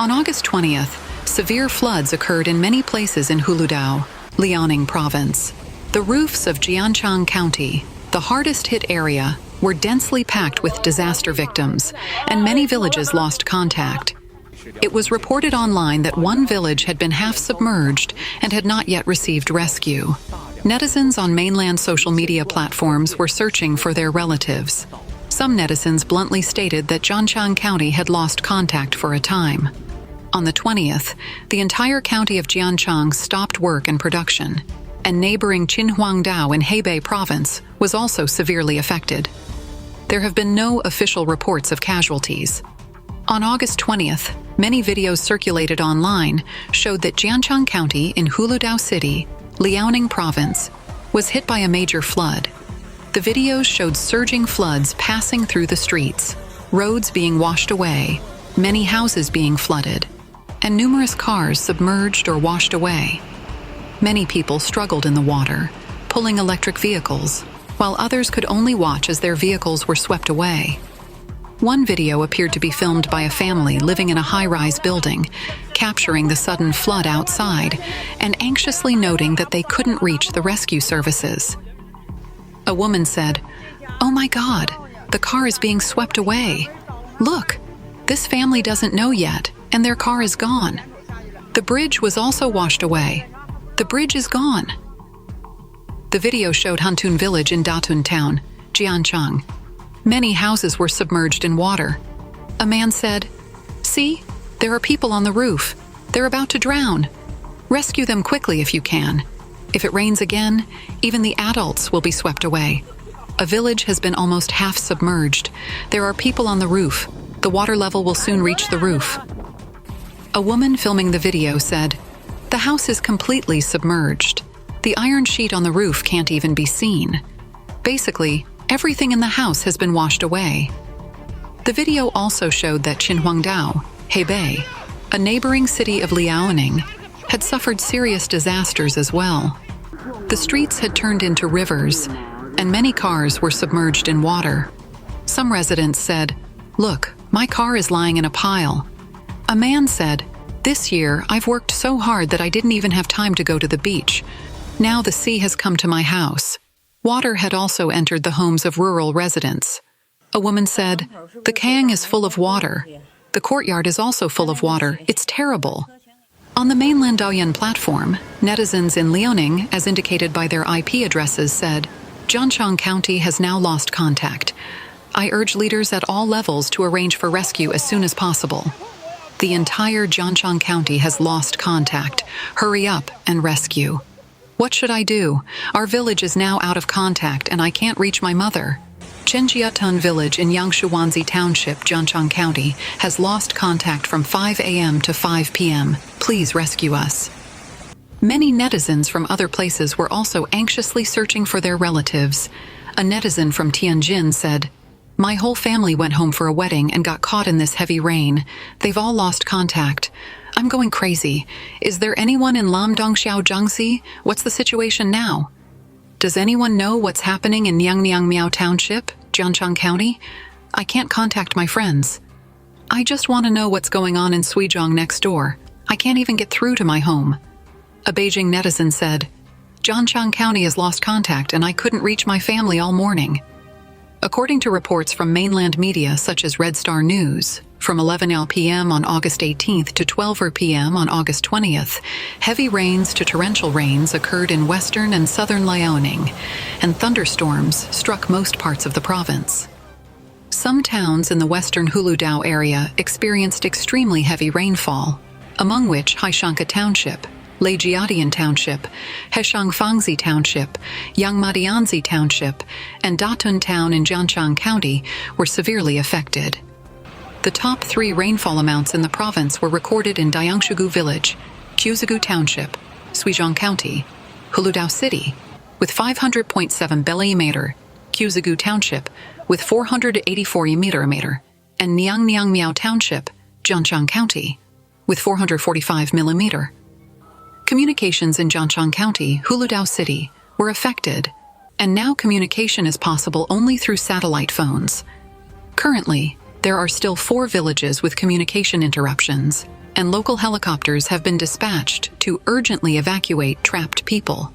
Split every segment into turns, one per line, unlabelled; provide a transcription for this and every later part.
On August 20th, severe floods occurred in many places in Huludao, Liaoning province. The roofs of Jianchang County, the hardest-hit area, were densely packed with disaster victims, and many villages lost contact. It was reported online that one village had been half submerged and had not yet received rescue. Netizens on mainland social media platforms were searching for their relatives. Some netizens bluntly stated that Jianchang County had lost contact for a time. On the 20th, the entire county of Jianchang stopped work and production, and neighboring Qinhuangdao in Hebei province was also severely affected. There have been no official reports of casualties. On August 20th, many videos circulated online showed that Jianchang County in Huludao City, Liaoning province, was hit by a major flood. The videos showed surging floods passing through the streets, roads being washed away, many houses being flooded, and numerous cars submerged or washed away. Many people struggled in the water, pulling electric vehicles, while others could only watch as their vehicles were swept away. One video appeared to be filmed by a family living in a high-rise building, capturing the sudden flood outside and anxiously noting that they couldn't reach the rescue services. A woman said, "Oh my God, the car is being swept away. Look, this family doesn't know yet, and their car is gone. The bridge was also washed away. The bridge is gone." The video showed Huntun village in Datun town, Jianchang. Many houses were submerged in water. A man said, "See, there are people on the roof. They're about to drown. Rescue them quickly if you can. If it rains again, even the adults will be swept away. A village has been almost half submerged. There are people on the roof. The water level will soon reach the roof." A woman filming the video said, "The house is completely submerged. The iron sheet on the roof can't even be seen. Basically, everything in the house has been washed away." The video also showed that Qinhuangdao, Hebei, a neighboring city of Liaoning, had suffered serious disasters as well. The streets had turned into rivers, and many cars were submerged in water. Some residents said, "Look, my car is lying in a pile." A man said, "This year I've worked so hard that I didn't even have time to go to the beach. Now the sea has come to my house." Water had also entered the homes of rural residents. A woman said, "The Kang is full of water. The courtyard is also full of water. It's terrible." On the mainland Douyin platform, netizens in Liaoning, as indicated by their IP addresses, said, "Jianchang County has now lost contact. I urge leaders at all levels to arrange for rescue as soon as possible. The entire Jianchang County has lost contact. Hurry up and rescue. What should I do? Our village is now out of contact and I can't reach my mother." Chenjiatun village in Yangshuwanzi Township, Jianchang County, has lost contact from 5 a.m. to 5 p.m. Please rescue us. Many netizens from other places were also anxiously searching for their relatives. A netizen from Tianjin said, "My whole family went home for a wedding and got caught in this heavy rain. They've all lost contact. I'm going crazy. Is there anyone in Lamdongxiao Jiangxi? What's the situation now? Does anyone know what's happening in Niangniangmiao Township, Jianchang County? I can't contact my friends. I just want to know what's going on in Suizhong next door. I can't even get through to my home." A Beijing netizen said, "Jianchang County has lost contact and I couldn't reach my family all morning." According to reports from mainland media such as Red Star News, from 11 p.m. on August 18th to 12 p.m. on August 20th, heavy rains to torrential rains occurred in western and southern Liaoning, and thunderstorms struck most parts of the province. Some towns in the western Huludao area experienced extremely heavy rainfall, among which Haishanka Township, Liaoning Township, Heishangfangzi Township, Yangmadianzi Township, and Datun Town in Jianchang County were severely affected. The top 3 rainfall amounts in the province were recorded in Dayangshugu Village, Qiuzigu Township, Suizhong County, Huludao City, with 500.7 mm, Qiuzigu Township, with 484 mm, and Niangniangmiao Township, Jianchang County, with 445 mm. Communications in Jianchang County, Huludao City, were affected, and now communication is possible only through satellite phones. Currently, there are still 4 villages with communication interruptions. and local helicopters have been dispatched to urgently evacuate trapped people.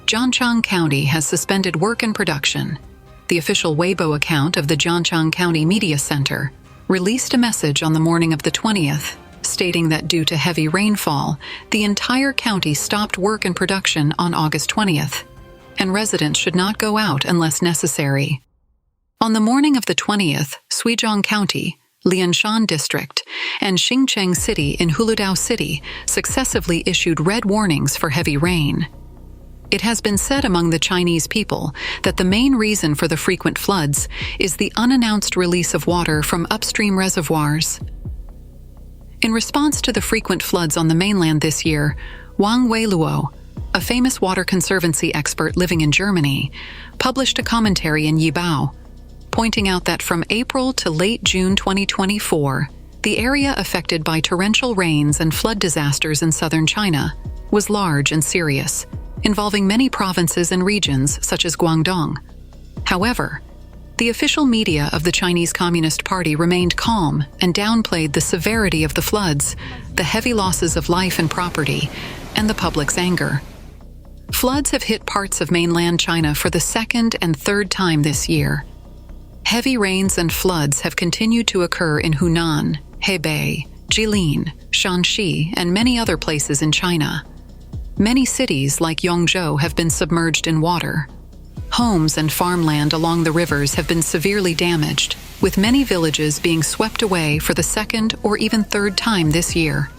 Jianchang County has suspended work and production. The official Weibo account of the Jianchang County Media Center released a message on the morning of the 20th, stating that due to heavy rainfall, the entire county stopped work and production on August 20th, and residents should not go out unless necessary. On the morning of the 20th, Suizhong County, Lianshan District, and Xingcheng City in Huludao City successively issued red warnings for heavy rain. It has been said among the Chinese people that the main reason for the frequent floods is the unannounced release of water from upstream reservoirs. In response to the frequent floods on the mainland this year, Wang Weiluo, a famous water conservancy expert living in Germany, published a commentary in Yibao, pointing out that from April to late June 2024, the area affected by torrential rains and flood disasters in southern China was large and serious, involving many provinces and regions such as Guangdong. However, the official media of the Chinese Communist Party remained calm and downplayed the severity of the floods, the heavy losses of life and property, and the public's anger. Floods have hit parts of mainland China for the second and third time this year. Heavy rains and floods have continued to occur in Hunan, Hebei, Jilin, Shanxi, and many other places in China. Many cities like Yongzhou have been submerged in water. Homes and farmland along the rivers have been severely damaged, with many villages being swept away for the second or even third time this year.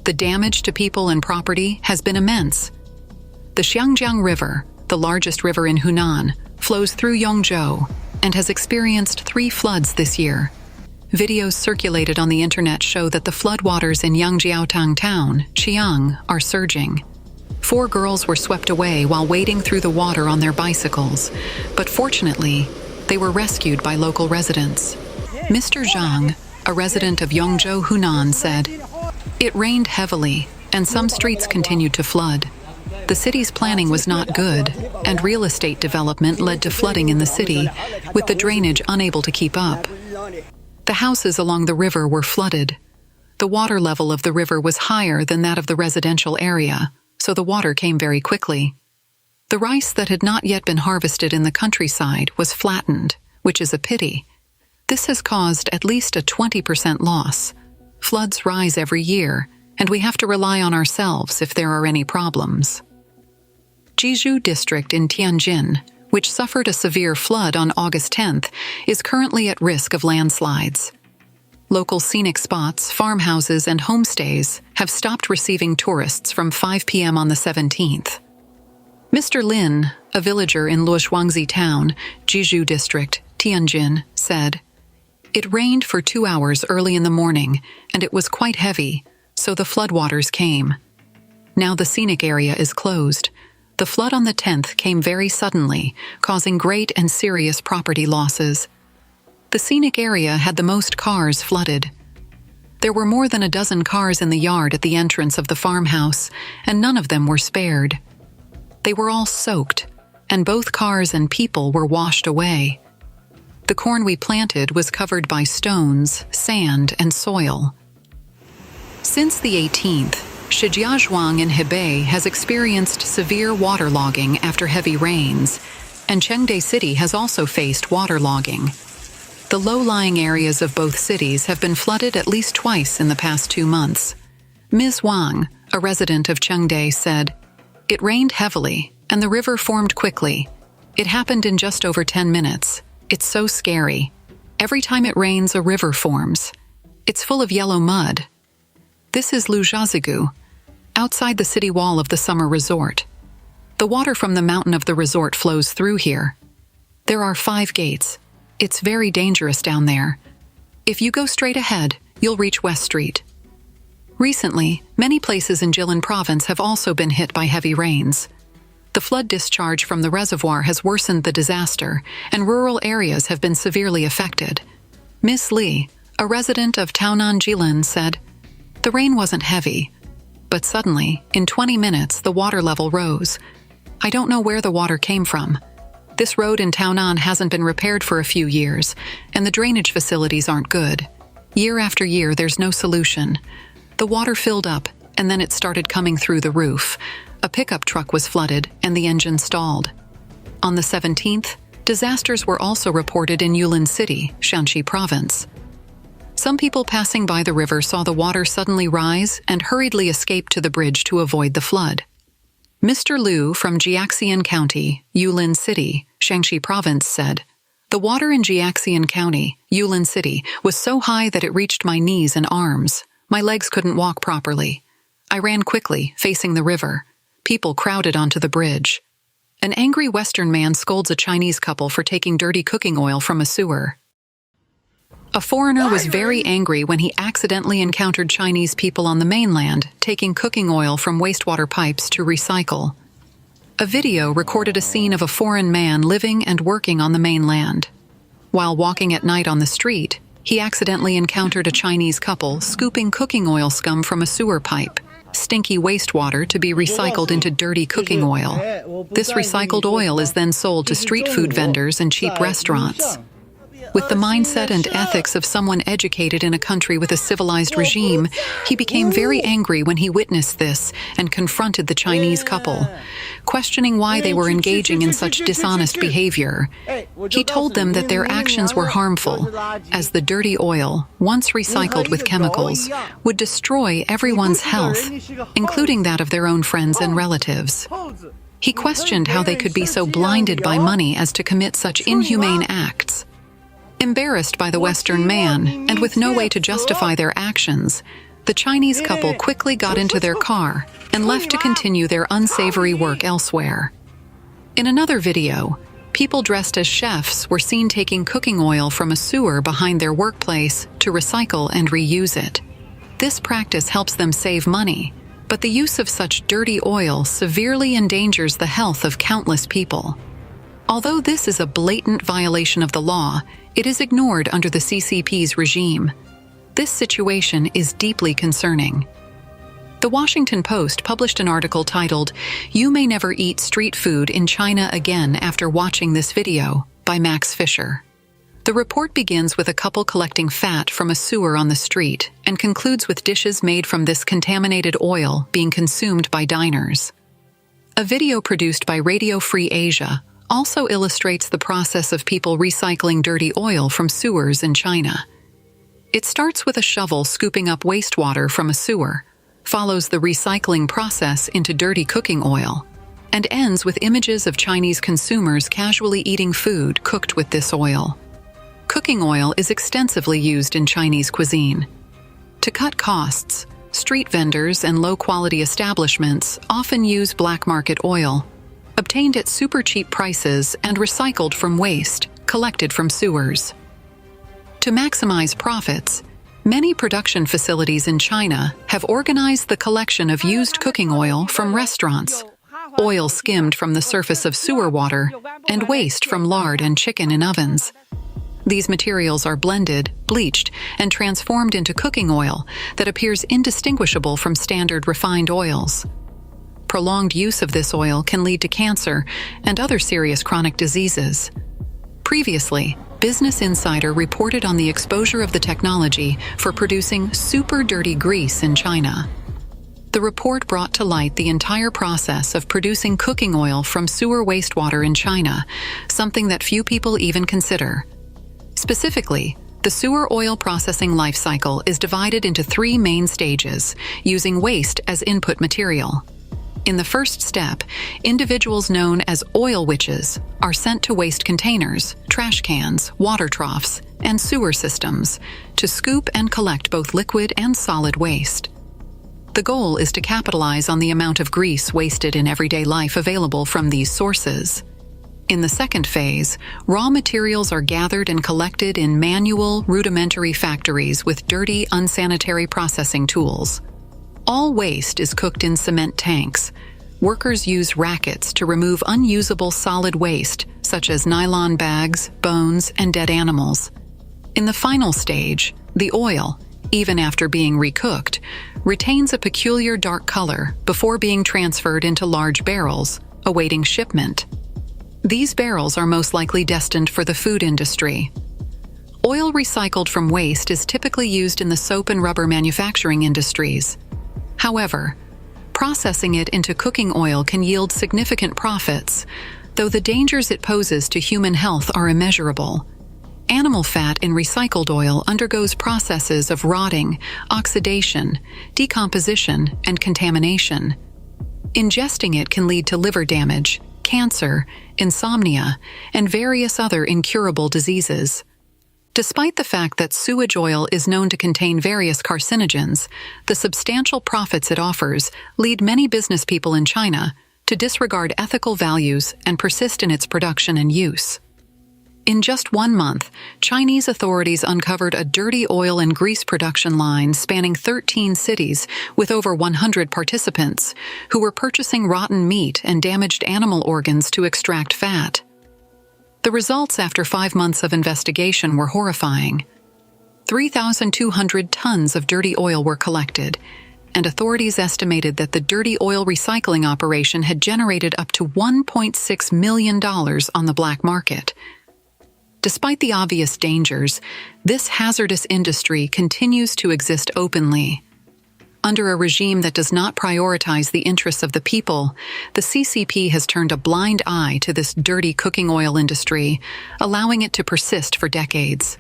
The damage to people and property has been immense. The Xiangjiang River, the largest river in Hunan, flows through Yongzhou and has experienced 3 floods this year. Videos circulated on the internet show that the floodwaters in Yangjiaotang town, Xi'an, are surging. 4 girls were swept away while wading through the water on their bicycles, but fortunately, they were rescued by local residents. Mr. Zhang, a resident of Yongzhou, Hunan, said, "It rained heavily, and some streets continued to flood. The city's planning was not good, and real estate development led to flooding in the city, with the drainage unable to keep up. The houses along the river were flooded. The water level of the river was higher than that of the residential area, so the water came very quickly. The rice that had not yet been harvested in the countryside was flattened, which is a pity. This has caused at least a 20% loss. Floods rise every year, and we have to rely on ourselves if there are any problems." Jizhu District in Tianjin, which suffered a severe flood on August 10th, is currently at risk of landslides. Local scenic spots, farmhouses, and homestays have stopped receiving tourists from 5 p.m. on the 17th. Mr. Lin, a villager in Luoshuangzi Town, Jizhu District, Tianjin, said, "It rained for 2 hours early in the morning, and it was quite heavy, so the floodwaters came. Now the scenic area is closed. The flood on the 10th came very suddenly, causing great and serious property losses. The scenic area had the most cars flooded. There were more than a dozen cars in the yard at the entrance of the farmhouse, and none of them were spared. They were all soaked, and both cars and people were washed away. The corn we planted was covered by stones, sand, and soil." Since the 18th, Shijiazhuang in Hebei has experienced severe waterlogging after heavy rains, and Chengde City has also faced waterlogging. The low-lying areas of both cities have been flooded at least twice in the past 2 months. Ms. Wang, a resident of Chengde, said, "It rained heavily, and the river formed quickly. It happened in just over 10 minutes. It's so scary. Every time it rains, a river forms. It's full of yellow mud." This is Lujiazhigu, outside the city wall of the summer resort. The water from the mountain of the resort flows through here. There are 5 gates. It's very dangerous down there. If you go straight ahead, you'll reach West Street. Recently, many places in Jilin province have also been hit by heavy rains. The flood discharge from the reservoir has worsened the disaster, and rural areas have been severely affected. Miss Li, a resident of Taonan Jilin, said, "The rain wasn't heavy, but suddenly, in 20 minutes, the water level rose. I don't know where the water came from. This road in Taonan hasn't been repaired for a few years, and the drainage facilities aren't good. Year after year, there's no solution. The water filled up, and then it started coming through the roof. A pickup truck was flooded, and the engine stalled. On the 17th, disasters were also reported in Jilin City, Shaanxi Province. Some people passing by the river saw the water suddenly rise and hurriedly escaped to the bridge to avoid the flood. Mr. Liu from Xi'an County, Jilin City, Shaanxi Province said, "The water in Xi'an County, Jilin City, was so high that it reached my knees and arms. My legs couldn't walk properly. I ran quickly, facing the river. People crowded onto the bridge." An angry Western man scolds a Chinese couple for taking dirty cooking oil from a sewer. A foreigner was very angry when he accidentally encountered Chinese people on the mainland taking cooking oil from wastewater pipes to recycle. A video recorded a scene of a foreign man living and working on the mainland. While walking at night on the street, he accidentally encountered a Chinese couple scooping cooking oil scum from a sewer pipe, stinky wastewater to be recycled into dirty cooking oil. This recycled oil is then sold to street food vendors and cheap restaurants. With the mindset and ethics of someone educated in a country with a civilized regime, he became very angry when he witnessed this and confronted the Chinese couple, questioning why they were engaging in such dishonest behavior. He told them that their actions were harmful, as the dirty oil, once recycled with chemicals, would destroy everyone's health, including that of their own friends and relatives. He questioned how they could be so blinded by money as to commit such inhumane acts. Embarrassed by the Western man, and with no way to justify their actions, the Chinese couple quickly got into their car and left to continue their unsavory work elsewhere. In another video, people dressed as chefs were seen taking cooking oil from a sewer behind their workplace to recycle and reuse it. This practice helps them save money, but the use of such dirty oil severely endangers the health of countless people. Although this is a blatant violation of the law, it is ignored under the CCP's regime. This situation is deeply concerning. The Washington Post published an article titled, "You May Never Eat Street Food in China Again After Watching This Video," by Max Fisher. The report begins with a couple collecting fat from a sewer on the street and concludes with dishes made from this contaminated oil being consumed by diners. A video produced by Radio Free Asia also illustrates the process of people recycling dirty oil from sewers in China. It starts with a shovel scooping up wastewater from a sewer, follows the recycling process into dirty cooking oil, and ends with images of Chinese consumers casually eating food cooked with this oil. Cooking oil is extensively used in Chinese cuisine. To cut costs, street vendors and low-quality establishments often use black market oil, obtained at super cheap prices and recycled from waste collected from sewers. To maximize profits, many production facilities in China have organized the collection of used cooking oil from restaurants, oil skimmed from the surface of sewer water, and waste from lard and chicken in ovens. These materials are blended, bleached, and transformed into cooking oil that appears indistinguishable from standard refined oils. Prolonged use of this oil can lead to cancer and other serious chronic diseases. Previously, Business Insider reported on the exposure of the technology for producing super dirty grease in China. The report brought to light the entire process of producing cooking oil from sewer wastewater in China, something that few people even consider. Specifically, the sewer oil processing life cycle is divided into 3 main stages, using waste as input material. In the first step, individuals known as oil witches are sent to waste containers, trash cans, water troughs, and sewer systems to scoop and collect both liquid and solid waste. The goal is to capitalize on the amount of grease wasted in everyday life available from these sources. In the second phase, raw materials are gathered and collected in manual, rudimentary factories with dirty, unsanitary processing tools. All waste is cooked in cement tanks. Workers use rackets to remove unusable solid waste, such as nylon bags, bones, and dead animals. In the final stage, the oil, even after being recooked, retains a peculiar dark color before being transferred into large barrels, awaiting shipment. These barrels are most likely destined for the food industry. Oil recycled from waste is typically used in the soap and rubber manufacturing industries. However, processing it into cooking oil can yield significant profits, though the dangers it poses to human health are immeasurable. Animal fat in recycled oil undergoes processes of rotting, oxidation, decomposition, and contamination. Ingesting it can lead to liver damage, cancer, insomnia, and various other incurable diseases. Despite the fact that sewage oil is known to contain various carcinogens, the substantial profits it offers lead many business people in China to disregard ethical values and persist in its production and use. In just 1 month, Chinese authorities uncovered a dirty oil and grease production line spanning 13 cities with over 100 participants who were purchasing rotten meat and damaged animal organs to extract fat. The results after 5 months of investigation were horrifying. 3,200 tons of dirty oil were collected, and authorities estimated that the dirty oil recycling operation had generated up to $1.6 million on the black market. Despite the obvious dangers, this hazardous industry continues to exist openly. Under a regime that does not prioritize the interests of the people, the CCP has turned a blind eye to this dirty cooking oil industry, allowing it to persist for decades.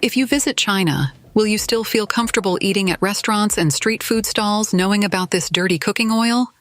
If you visit China, will you still feel comfortable eating at restaurants and street food stalls knowing about this dirty cooking oil?